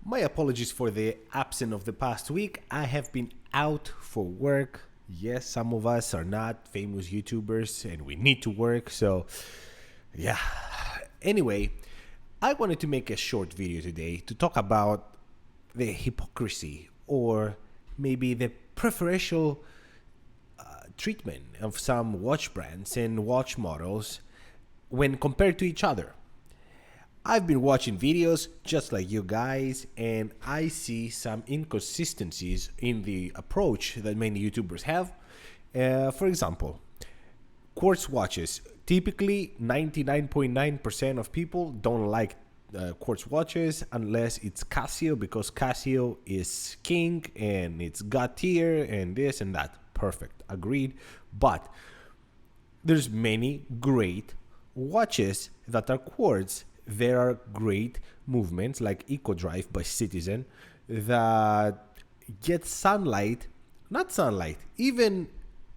My apologies for the absence of the past week. I have been out for work. Yes, some of us are not famous YouTubers and we need to work. So, yeah. Anyway, I wanted to make a short video today to talk about the hypocrisy or maybe the preferential treatment of some watch brands and watch models when compared to each other. I've been watching videos just like you guys, and I see some inconsistencies in the approach that many YouTubers have. For example, Quartz watches. Typically, 99.9% of people don't like Quartz watches unless it's Casio, because Casio is king and it's God tier and this and that. Perfect, agreed. But there's many great watches that are Quartz. There are great movements like Eco Drive by Citizen that get even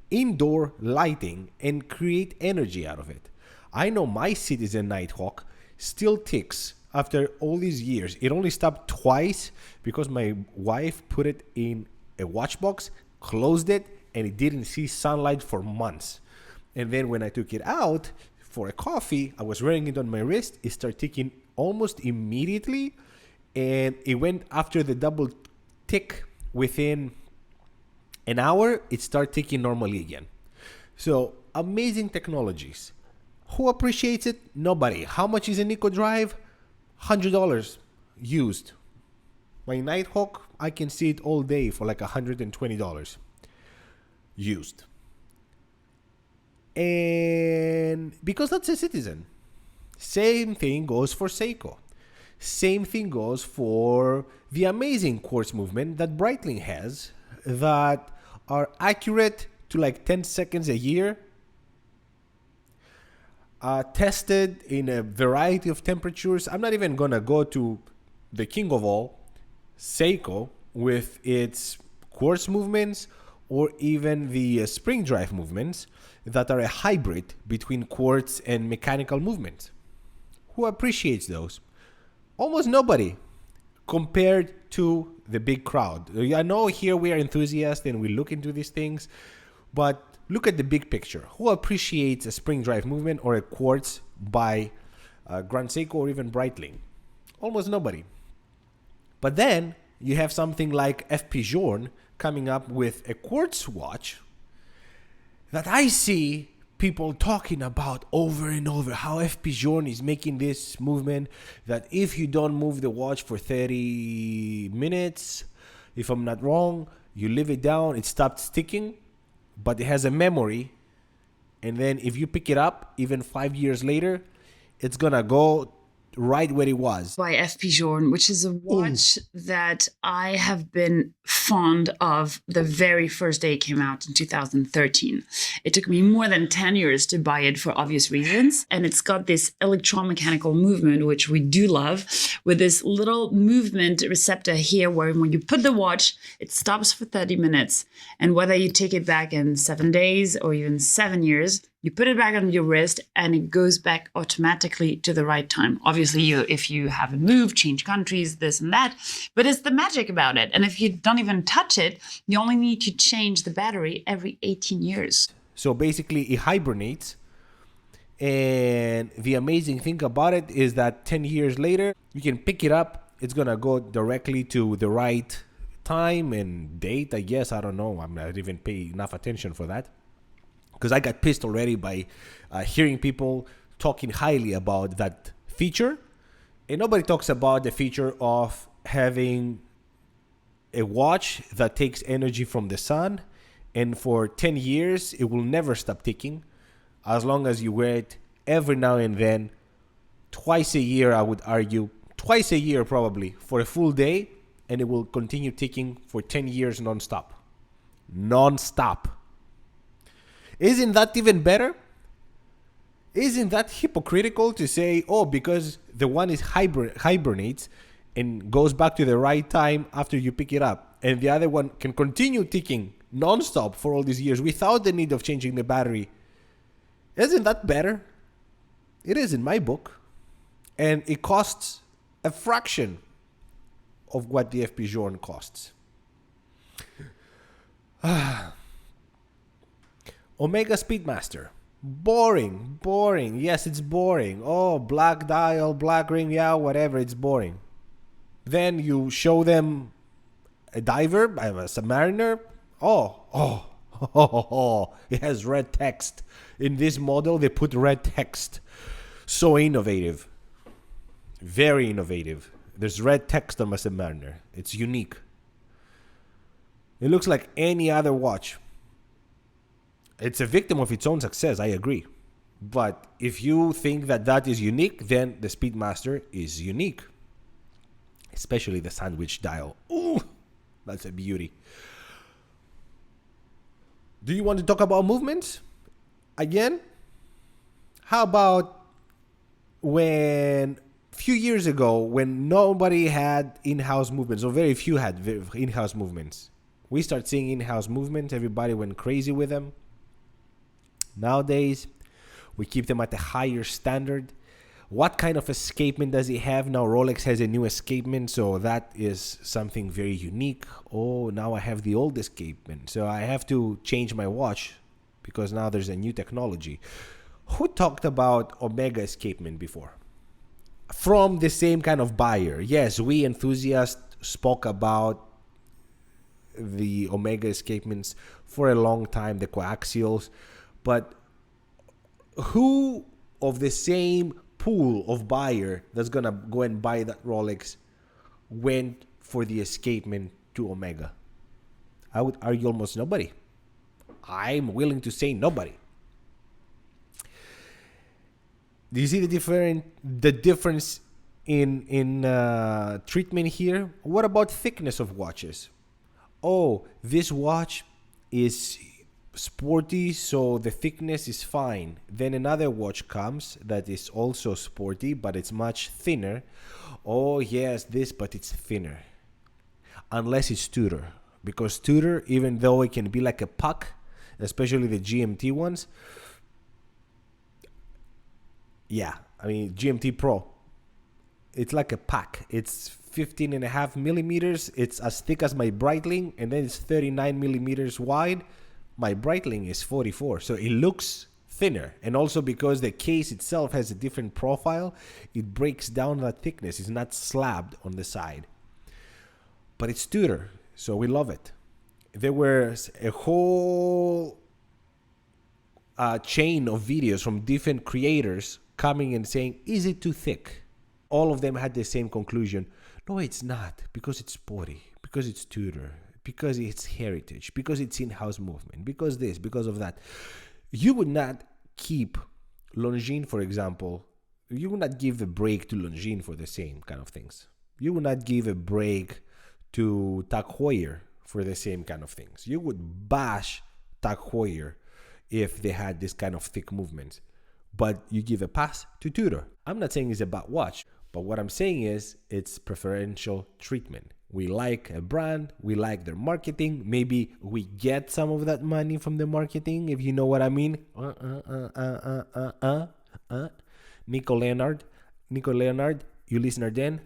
indoor lighting and create energy out of it. I know my Citizen Nighthawk still ticks after all these years. It only stopped twice because my wife put it in a watch box, closed it, and it didn't see sunlight for months. And then when I took it out for a coffee, I was wearing it on my wrist. It started ticking almost immediately, and it went after the double tick. Within an hour, it started ticking normally again. So amazing technologies. Who appreciates it? Nobody. How much is an Eco Drive? $100 used. My Nighthawk, I can see it all day for like $120 used. And because that's a Citizen. Same thing goes for Seiko. Same thing goes for the amazing Quartz movement that Breitling has that are accurate to like 10 seconds a year. Tested in a variety of temperatures. I'm not even gonna go to the king of all, Seiko, with its Quartz movements, or even the spring drive movements that are a hybrid between Quartz and mechanical movements. Who appreciates those? Almost nobody compared to the big crowd. I know here we are enthusiasts and we look into these things, but look at the big picture. Who appreciates a spring drive movement or a Quartz by Grand Seiko or even Breitling? Almost nobody. But then you have something like FP Journe coming up with a Quartz watch that I see people talking about over and over, how FP Journe is making this movement that if you don't move the watch for 30 minutes, if I'm not wrong, you leave it down, it stops ticking, but it has a memory, and then if you pick it up, even 5 years later, it's gonna go right where it was. By FP Journe, which is a watch that I have been fond of the very first day it came out in 2013. It took me more than 10 years to buy it for obvious reasons. And it's got this electromechanical movement, which we do love, with this little movement receptor here where when you put the watch, it stops for 30 minutes. And whether you take it back in 7 days or even 7 years, you put it back on your wrist and it goes back automatically to the right time. Obviously, if you haven't moved, change countries, this and that, but it's the magic about it. And if you don't even touch it, you only need to change the battery every 18 years. So basically it hibernates. And the amazing thing about it is that 10 years later, you can pick it up. It's going to go directly to the right time and date, I guess. I don't know. I'm not even paying enough attention for that. Because I got pissed already by hearing people talking highly about that feature. And nobody talks about the feature of having a watch that takes energy from the sun. And for 10 years, it will never stop ticking. As long as you wear it every now and then, twice a year, I would argue. Twice a year probably, for a full day. And it will continue ticking for 10 years non-stop. Non-stop. Isn't that even better? Isn't that hypocritical to say, oh, because the one is hibernates and goes back to the right time after you pick it up, and the other one can continue ticking non-stop for all these years without the need of changing the battery? Isn't that better? It is in my book. And it costs a fraction of what the FP Journe costs. Omega Speedmaster. Boring. Yes, it's boring. Oh, black dial, black ring, yeah, whatever, it's boring. Then you show them a diver, a Submariner. Oh, it has red text. In this model, they put red text. So innovative. Very innovative. There's red text on my Submariner. It's unique. It looks like any other watch. It's a victim of its own success, I agree. But if you think that that is unique, then the Speedmaster is unique. Especially the sandwich dial. Ooh, that's a beauty. Do you want to talk about movements? Again? How about when a few years ago, when nobody had in-house movements, or very few had in-house movements, we start seeing in-house movements, everybody went crazy with them. Nowadays, we keep them at a higher standard. What kind of escapement does it have? Now Rolex has a new escapement, so that is something very unique. Oh, now I have the old escapement, so I have to change my watch because now there's a new technology. Who talked about Omega escapement before? From the same kind of buyer. Yes, we enthusiasts spoke about the Omega escapements for a long time, the coaxials. But who of the same pool of buyer that's going to go and buy that Rolex went for the escapement to Omega? I would argue almost nobody. I'm willing to say nobody. Do you see the difference in treatment here? What about thickness of watches? Oh, this watch is sporty, so the thickness is fine. Then another watch comes that is also sporty, but it's much thinner. Oh yes, this, but it's thinner. Unless it's Tudor. Because Tudor, even though it can be like a puck, especially the GMT ones, yeah, I mean GMT Pro, it's like a pack. It's 15.5 millimeters. It's as thick as my Breitling, and then it's 39 millimeters wide. My Breitling is 44, so it looks thinner. And also because the case itself has a different profile, it breaks down that thickness. It's not slabbed on the side. But it's Tudor, so we love it. There was a whole chain of videos from different creators coming and saying, is it too thick? All of them had the same conclusion. No, it's not, because it's sporty, because it's Tudor, because it's heritage, because it's in-house movement, because this, because of that. You would not keep Longines, for example. You would not give a break to Longines for the same kind of things. You would not give a break to Tag Heuer for the same kind of things. You would bash Tag Heuer if they had this kind of thick movements. But you give a pass to Tudor. I'm not saying it's a bad watch, but what I'm saying is it's preferential treatment. We like a brand, we like their marketing. Maybe we get some of that money from the marketing, if you know what I mean. Nico Leonard, you listener then?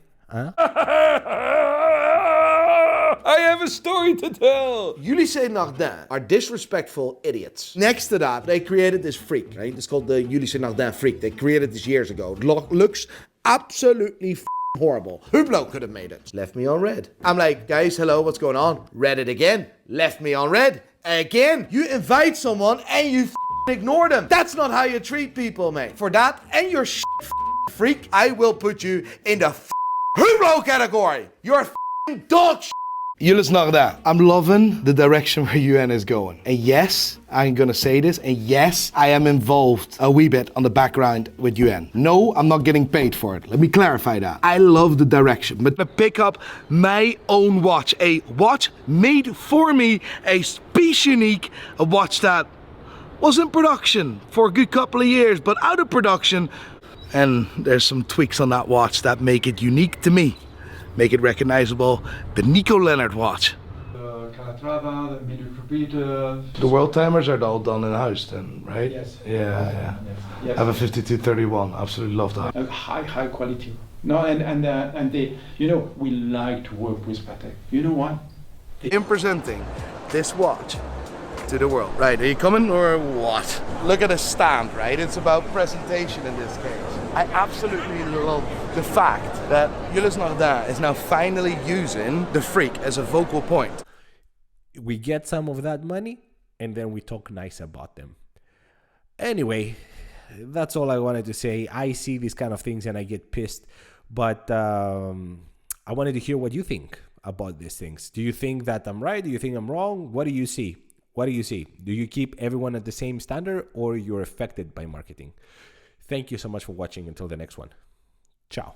I have a story to tell. Disregarded are disrespectful idiots. Next to that, they created this freak, right? It's called the Disregarded freak. They created this years ago. It looks absolutely horrible. Hublot could have made it. Left me on red. I'm like, guys, hello, what's going on? Read it again. Left me on red. Again. You invite someone and you ignore them. That's not how you treat people, mate. For that and your freak, I will put you in the Hublot category. You're dog shit. Disregarded. I'm loving the direction where UN is going. And yes, I'm gonna say this, and yes, I am involved a wee bit on the background with UN. No, I'm not getting paid for it. Let me clarify that. I love the direction, but to pick up my own watch, a watch made for me, a piece unique, a watch that was in production for a good couple of years, but out of production, and there's some tweaks on that watch that make it unique to me. Make it recognizable, the Nico Leonard watch. Calatrava, the middle repeater. The world timers are all done in house then, right? Yes. Yeah. Yes. I have a 5231. Absolutely love that. High quality. No, and they, we like to work with Patek. You know why? In presenting this watch to the world. Right, are you coming or what? Look at the stand, right? It's about presentation in this case. I absolutely love the fact that Julius Nardin is now finally using the Freak as a vocal point. We get some of that money and then we talk nice about them. Anyway, that's all I wanted to say. I see these kind of things and I get pissed, but I wanted to hear what you think about these things. Do you think that I'm right? Do you think I'm wrong? What do you see? What do you see? Do you keep everyone at the same standard or you're affected by marketing? Thank you so much for watching. Until the next one. Ciao.